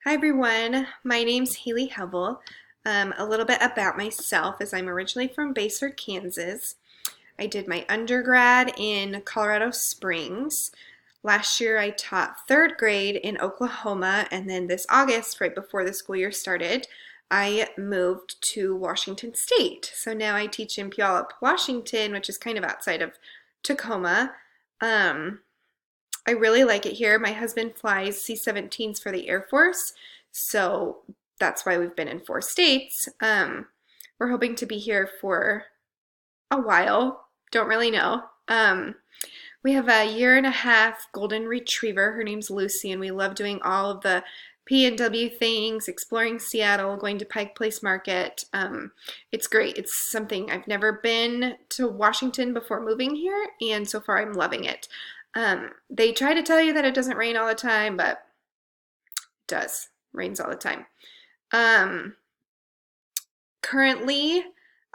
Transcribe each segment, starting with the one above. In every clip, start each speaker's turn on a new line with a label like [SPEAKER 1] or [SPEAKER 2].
[SPEAKER 1] Hi everyone, my name's Haley Hevel. A little bit about myself is I'm originally from Basehor, Kansas. I did my undergrad in Colorado Springs. Last year I taught third grade in Oklahoma, and then this August, right before the school year started, I moved to Washington State. So now I teach in Puyallup, Washington, which is kind of outside of Tacoma. I really like it here. My husband flies C-17s for the Air Force, so that's why we've been in 4 states. We're hoping to be here for a while. Don't really know. We have a 1.5-year golden retriever. Her name's Lucy, and we love doing all of the P&W things, exploring Seattle, going to Pike Place Market. It's great. It's something I've never been to Washington before moving here, and so far I'm loving it. They try to tell you that it doesn't rain all the time, but it does. Rains all the time. Currently,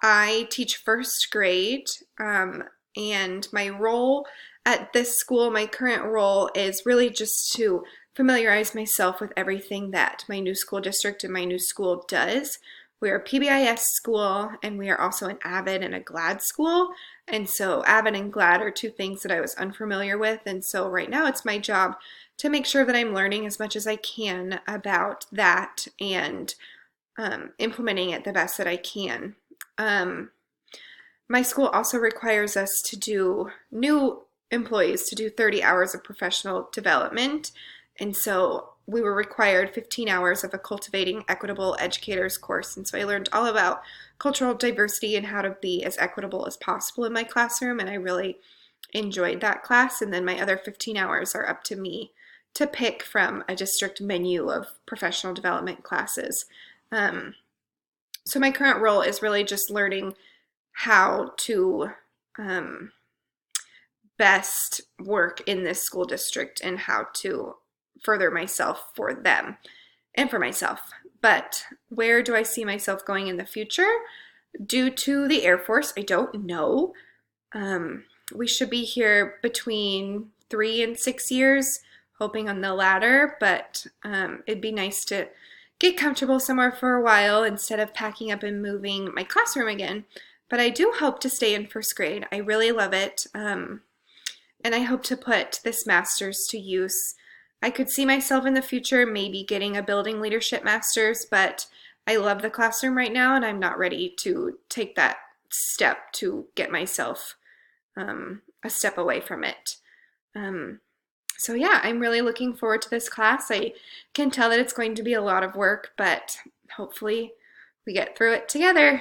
[SPEAKER 1] I teach first grade, and my role at this school, my current role is really just to familiarize myself with everything that my new school district and my new school does. We're a PBIS school, and we are also an AVID and a GLAD school. And so AVID and GLAD are two things that I was unfamiliar with. And so right now it's my job to make sure that I'm learning as much as I can about that and implementing it the best that I can. My school also requires us to do, new employees to do 30 hours of professional development. And so we were required 15 hours of a Cultivating Equitable Educators course. And so I learned all about cultural diversity and how to be as equitable as possible in my classroom. And I really enjoyed that class. And then my other 15 hours are up to me to pick from a district menu of professional development classes. So my current role is really just learning how to best work in this school district and how to further myself for them and for myself. But where do I see myself going in the future? Due to the Air Force, I don't know. We should be here between 3 and 6 years, hoping on the latter, but it'd be nice to get comfortable somewhere for a while instead of packing up and moving my classroom again. But I do hope to stay in first grade. I really love it. And I hope to put this master's to use. I could see myself in the future maybe getting a building leadership master's, but I love the classroom right now and I'm not ready to take that step to get myself a step away from it. So yeah, I'm really looking forward to this class. I can tell that it's going to be a lot of work, but hopefully we get through it together.